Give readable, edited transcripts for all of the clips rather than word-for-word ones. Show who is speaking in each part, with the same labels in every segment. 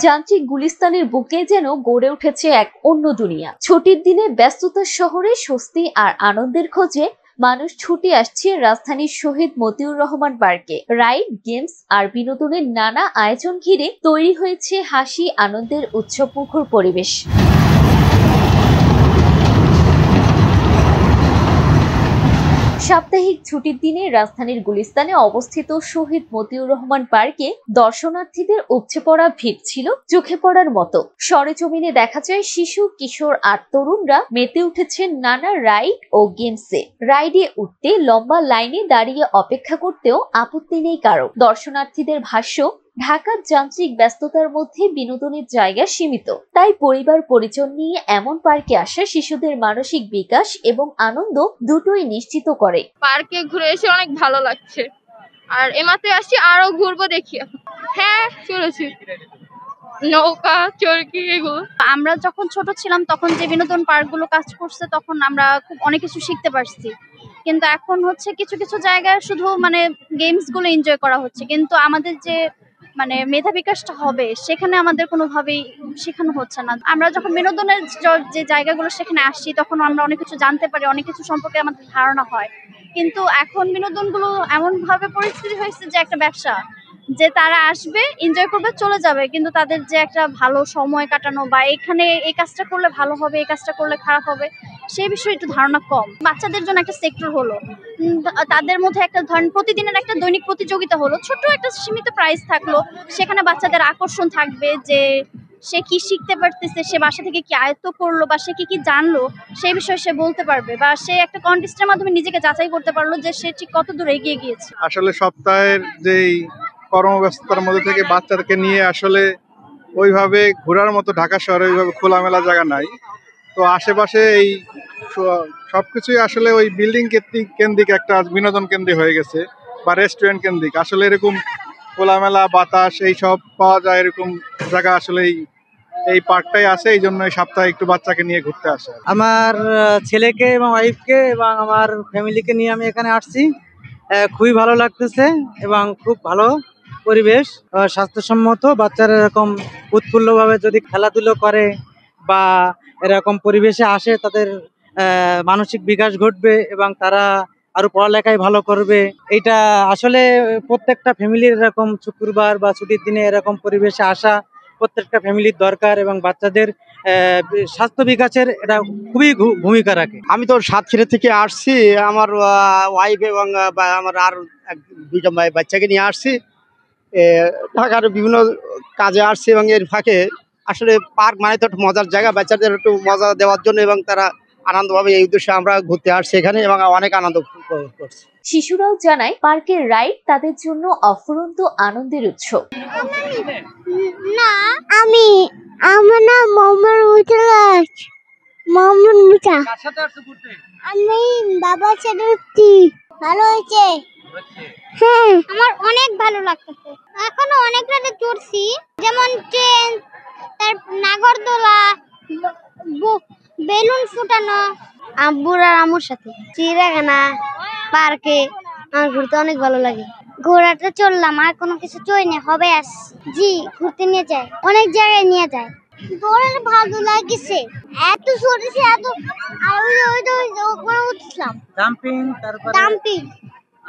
Speaker 1: যান্ত্রিক গুলিস্তানের বুকে যেন গড়ে উঠেছে এক অন্য দুনিয়া। ছুটির দিনে ব্যস্ততার শহরে স্বস্তি আর আনন্দের খোঁজে মানুষ ছুটে আসছে রাজধানীর শহীদ মতিউর রহমান পার্কে। রাইড, গেমস আর বিনোদনের নানা আয়োজন ঘিরে তৈরি হয়েছে হাসি আনন্দের উৎসবমুখর পরিবেশ। সাপ্তাহিক ছুটির দিনে রাজধানীর গুলিস্তানে অবস্থিত শহীদ মতিউর রহমান পার্কে দর্শনার্থীদের উপচে পড়া ভিড় ছিল চোখে পড়ার মতো। সরেজমিনে দেখা যায় শিশু, কিশোর আর তরুণরা মেতে উঠেছেন নানা রাইড ও গেমসে। রাইডে উঠতে লম্বা লাইনে দাঁড়িয়ে অপেক্ষা করতেও আপত্তি নেই কারো। দর্শনার্থীদের ভাষ্য, ঢাকার যান্ত্রিক ব্যস্ততার মধ্যে বিনোদনের জায়গা সীমিত, তাই পরিবার পরিজন নিয়ে এমন পার্কে আসা শিশুদের মানসিক বিকাশ এবং আনন্দ দুটোই নিশ্চিত করে।
Speaker 2: পার্কে ঘুরে এসে অনেক ভালো লাগছে, আর এমাত্র আসছি, আরো ঘুরবো দেখি। হ্যাঁ, চলেছি, নৌকা, চরকি এগুলো।
Speaker 3: আমরা যখন ছোট ছিলাম তখন যে বিনোদন পার্কগুলো কাজ করছে তখন আমরা খুব অনেক কিছু শিখতে পারছি, কিন্তু এখন হচ্ছে কিছু কিছু জায়গায় শুধু গেমস গুলো এনজয় করা হচ্ছে, কিন্তু আমাদের যে মেধা বিকাশটা হবে সেখানে আমাদের কোনোভাবেই শেখানো হচ্ছে না। আমরা যখন বিনোদনের যে জায়গাগুলো সেখানে আসছি তখন আমরা অনেক কিছু জানতে পারি, অনেক কিছু সম্পর্কে আমাদের ধারণা হয়, কিন্তু এখন বিনোদনগুলো এমন ভাবে পরিস্থিতি হয়েছে যে একটা ব্যবসা, যে তারা আসবে, এনজয় করবে, চলে যাবে, কিন্তু তাদের যে একটা ভালো সময় কাটানো বা এখানে এই কাজটা করলে ভালো হবে, এই কাজটা করলে খারাপ হবে, সেই বিষয়ে একটু ধারণা কম। বাচ্চাদের জন্য একটা সেক্টর হলো, তাদের মধ্যে একটা ধরেন প্রতিদিনের একটা দৈনিক প্রতিযোগিতা হলো, ছোট একটা সীমিত প্রাইজ থাকলো, সেখানে বাচ্চাদের আকর্ষণ থাকবে যে সে কি শিখতে পারতেছে, সে বাসা থেকে কি আয়ত্ত করলো বা সে কি জানলো সেই বিষয়ে সে বলতে পারবে, বা সে একটা কন্টেস্টের মাধ্যমে নিজেকে যাচাই করতে পারলো যে সে ঠিক কত দূর এগিয়ে গিয়েছে।
Speaker 4: আসলে সপ্তাহের যেই কর্মব্যস্ততার মধ্যে থেকে বাচ্চাদেরকে নিয়ে আসলে ওইভাবে ঘোরার মতো ঢাকা শহরে ওইভাবে খোলামেলা জায়গা নাই। তো আশেপাশে এই সবকিছুই আসলে ওই বিল্ডিং কেন্দ্রিক একটা বিনোদন কেন্দ্রিক হয়ে গেছে বা রেস্টুরেন্ট কেন্দ্রিক। আসলে এরকম খোলামেলা বাতাস এই সব পাওয়া যায় এরকম জায়গা আসলে এই পার্কটাই আছে, এই জন্য এই সপ্তাহে একটু বাচ্চাকে নিয়ে ঘুরতে আসে।
Speaker 5: আমার ছেলেকে এবং ওয়াইফকে এবং আমার ফ্যামিলিকে নিয়ে আমি এখানে আসছি। খুবই ভালো লাগতেছে এবং খুব ভালো পরিবেশ, স্বাস্থ্যসম্মত। বাচ্চারা এরকম উৎফুল্লভাবে যদি খেলাধুলো করে বা এরকম পরিবেশে আসে তাদের মানসিক বিকাশ ঘটবে এবং তারা আরো পড়ালেখায় ভালো করবে। এটা আসলে প্রত্যেকটা ফ্যামিলির এরকম শুক্রবার বা ছুটির দিনে এরকম পরিবেশে আসা প্রত্যেকটা ফ্যামিলির দরকার এবং বাচ্চাদের স্বাস্থ্য বিকাশের এটা খুবই ভূমিকা রাখে।
Speaker 6: আমি তো সাতক্ষীরা থেকে আসছি, আমার ওয়াইফ এবং আমার আর দুইটা বাচ্চাকে নিয়ে আসছি। ঢাকার বিভিন্ন কাজে আসছি এবং এর ফাঁকে আসলে পার্ক মানে তো একটা মজার জায়গা, বাচ্চাদের একটু মজা দেওয়ার জন্য এবং তারা আনন্দ পাবে এই উদ্দেশ্যে আমরা ঘুরতে আসছি এখানে এবং অনেক আনন্দ করছি।
Speaker 1: শিশুরাও জানায় পার্কের রাইড তাদের জন্য অফুরন্ত আনন্দের উৎস।
Speaker 7: না, আমার নাম মোহাম্মদ মুতালাস, মোহাম্মদ মুতা। আমি বাবার সাথে উঠছি, ভালো হয়েছে। হ্যাঁ, আমার অনেক ভালো লাগতেছে। এখনো অনেক রাতে চড়ছি, যেমন ট্রেন, তার নাগরদোলা, বেলুন ফুটানো। আব্বুর আর আম্মুর সাথে চিড়িয়াখানা, পার্কে আমার ঘুরতে অনেক ভালো লাগে। ঘোড়াটা চললাম, আর কোনো কিছু চড়িনি, হবে জি ঘুরতে নিয়ে যায়, অনেক জায়গায় নিয়ে যায়। দৌড়ের ভালো লাগছে, এত চড়েছি, এত উঠলাম জাম্পিং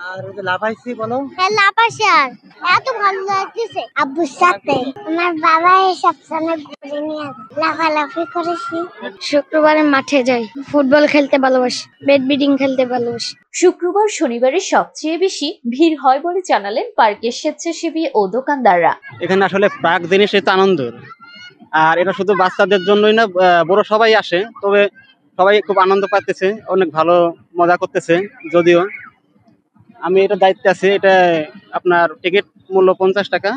Speaker 5: আর লাফাইছি, বলো।
Speaker 7: হ্যাঁ, লাফাইছি, আর এত ভালো লাগতেছে। আব্বুর সাথে আমার বাবা এসব সময় ঘুরে নিয়ে লাফালাফি করেছি। শুক্রবারে মাঠে যাই, ফুটবল খেলতে ভালোবাসি, ব্যাডমিন্টন খেলতে ভালোবাসি।
Speaker 1: শুক্রবার শনিবারে সবচেয়ে বেশি ভিড় হয় বলে জানালেন পার্কের স্বেচ্ছাসেবী ও দোকানদাররা।
Speaker 6: এখানে আসলে পার্ক জিনিস এটা আনন্দ, আর এটা শুধু বাচ্চাদের জন্যই না, বড় সবাই আসে, তবে সবাই খুব আনন্দ পাইতেছে, অনেক ভালো মজা করতেছে। যদিও আমি এটা দায়িত্বে আছি, এটা আপনার টিকিট মূল্য 50 টাকা,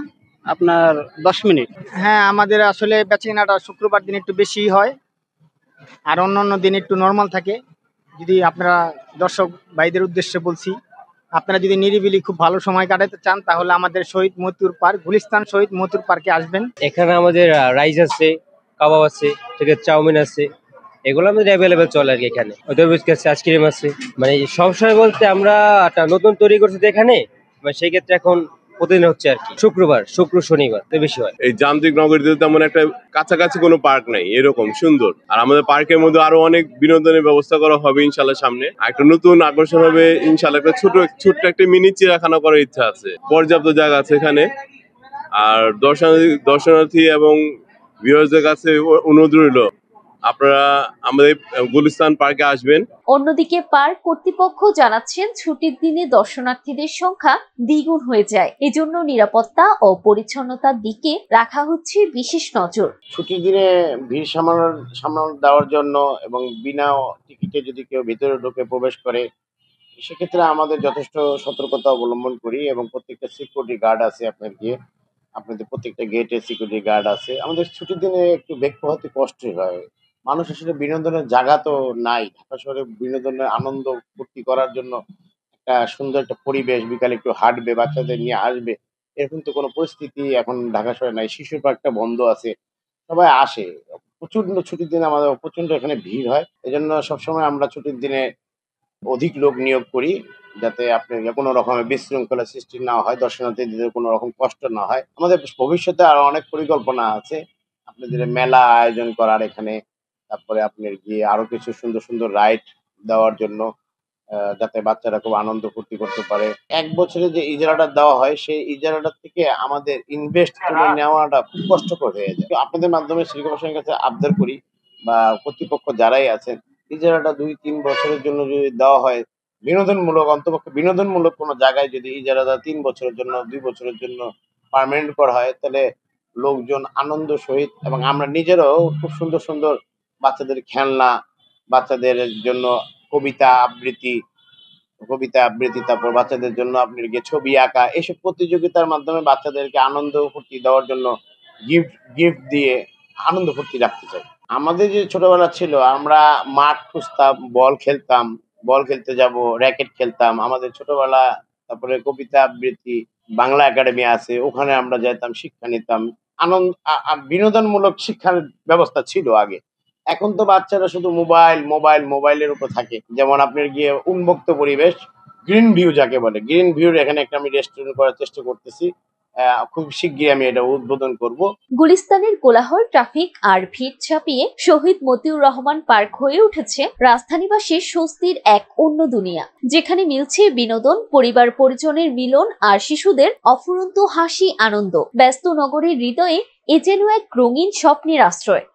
Speaker 6: আপনার 10 মিনিট।
Speaker 8: হ্যাঁ, আমাদের আসলে বেচাকেনাটা শুক্রবার দিন একটু বেশি হয়, আর অন্যান্য দিন একটু নর্মাল থাকে। যদি আপনারা দর্শক ভাইদের উদ্দেশ্যে বলছি, আপনারা যদি নিরিবিলি খুব ভালো সময় কাটাতে চান তাহলে আমাদের শহীদ মতিউর পার্ক, গুলিস্তান শহীদ মতিউর পার্কে আসবেন।
Speaker 9: এখানে আমাদের রাইস আছে, কাবাব আছে, ঠিক আছে, চাউমিন আছে, এগুলো আমাদের অ্যাভেলেবেল চলে আর কি। এখানে বিস্কুট আছে, আইসক্রিম আছে। সবসময় বলতে আমরা একটা নতুন তৈরি করছি এখানে, সেই ক্ষেত্রে এখন প্রতিদিন হচ্ছে আর কি, শুক্রবার, শনিবার বেশি হয়।
Speaker 10: এই যান্ত্রিক নগরীতে তেমন একটা কাছাকাছি কোনো পার্ক নাই এরকম সুন্দর। আর আমাদের পার্কের মধ্যে আরো অনেক বিনোদনের ব্যবস্থা করা হবে ইনশাল্লাহ সামনে। একটা নতুন আকর্ষণ হবে ইনশাল্লাহ, একটা ছোট্ট একটা মিনি চিড়িয়াখানা করার ইচ্ছা আছে। পর্যাপ্ত জায়গা আছে এখানে। আর দর্শনার্থী এবং ভিউয়ার্সদের কাছে অনুরোধ রইল, আপনারা আমাদের গুলিস্তান পার্কে আসবেন।
Speaker 1: অন্যদিকে পার্ক কর্তৃপক্ষ জানাচ্ছেন ছুটির দিনে দর্শনার্থীদের সংখ্যা দ্বিগুণ হয়ে যায়, এজন্য নিরাপত্তা ও পরিচ্ছন্নতার দিকে রাখা হচ্ছে বিশেষ নজর।
Speaker 11: ছুটির দিনে ভিড় সামলানো দেওয়ার জন্য এবং বিনা টিকিটে যদি কেউ ভিতরে ঢুকে প্রবেশ করে, সেক্ষেত্রে আমাদের যথেষ্ট সতর্কতা অবলম্বন করি এবং প্রত্যেকটা সিকিউরিটি গার্ড আছে। আপনাদের প্রত্যেকটা গেটে সিকিউরিটি গার্ড আছে। আমাদের ছুটির দিনে একটু বেগ পোহাতে কষ্টই হয়। মানুষ আসলে বিনোদনের জায়গা তো নাই। ঢাকা শহরে বিনোদনের আনন্দ ফুর্তি করার জন্য একটা সুন্দর একটা পরিবেশ, বিকালে একটু হাঁটবে, বাচ্চাদের নিয়ে আসবে, এরকম তো কোনো পরিস্থিতি এখন ঢাকা শহরে নাই। শিশু পার্কটা বন্ধ আছে, সবাই আসে। প্রচন্ড ছুটির দিনে আমাদের প্রচন্ড এখানে ভিড় হয়। এজন্য সবসময় আমরা ছুটির দিনে অধিক লোক নিয়োগ করি, যাতে আপনার কোনো রকমের বিশৃঙ্খলা সৃষ্টি না হয়, দর্শনার্থীদের কোনো রকম কষ্ট না হয়। আমাদের ভবিষ্যতে আরো অনেক পরিকল্পনা আছে আপনাদের মেলা আয়োজন করার এখানে, তারপরে আপনার গিয়ে আরো কিছু সুন্দর সুন্দর রাইড দেওয়ার জন্য, যাতে বাচ্চারা খুব আনন্দ ফুর্তি করতে পারে। ১ বছরে যে ইজারাটা দেওয়া হয়, সেই ইজারাটা থেকে আমাদের ইনভেস্ট করে নেওয়াটা খুব কষ্টকর হয়ে যায়। তো আপনাদের মাধ্যমে সিটি কর্পোরেশনের কাছে আবদার করি, বা কর্তৃপক্ষ যারাই আছেন, ইজারাটা ২-৩ বছরের জন্য যদি দেওয়া হয়, বিনোদনমূলক, অন্তপক্ষে বিনোদনমূলক কোনো জায়গায় যদি ইজারাটা ৩ বছরের জন্য, ২ বছরের জন্য পার্মানেন্ট করা হয়, তাহলে লোকজন আনন্দ সহিত এবং আমরা নিজেরাও খুব সুন্দর সুন্দর বাচ্চাদের খেলনা, বাচ্চাদের জন্য কবিতা আবৃত্তি, তারপর বাচ্চাদের জন্য আপনার গিয়ে ছবি আঁকা, এসব প্রতিযোগিতার মাধ্যমে বাচ্চাদেরকে আনন্দ ফুর্তি দেওয়ার জন্য গিফট দিয়ে আনন্দ ফুর্তি রাখতে চাই। আমাদের যে ছোটবেলা ছিল, আমরা মাঠ খুঁজতাম, বল খেলতে যাব, র্যাকেট খেলতাম আমাদের ছোটবেলা। তারপরে কবিতা আবৃত্তি, বাংলা একাডেমি আছে, ওখানে আমরা যেতাম, শিক্ষা নিতাম। বিনোদনমূলক শিক্ষার ব্যবস্থা ছিল আগে। এখন তো বাচ্চারা শুধু মোবাইলের উপর থাকে। যেমন আপনার গিয়ে উন্মুক্ত পরিবেশ, গ্রিন ভিউ যাকে বলে, গ্রিন ভিউর এখানে একটা আমি রেস্টুরেন্ট করার চেষ্টা করতেছি। খুব শিগগিরই আমি এটা উদ্বোধন করব।
Speaker 1: গুলিস্তানের কোলাহল, ট্রাফিক আর ভিড় ছাপিয়ে শহীদ মতিউর রহমান পার্ক হয়ে উঠেছে রাজধানীবাসীর স্বস্তির এক অন্য দুনিয়া, যেখানে মিলছে বিনোদন, পরিবার পরিজনের মিলন আর শিশুদের অফুরন্ত হাসি আনন্দ। ব্যস্ত নগরীর হৃদয়ে এ যেন এক রঙিন স্বপ্নের আশ্রয়।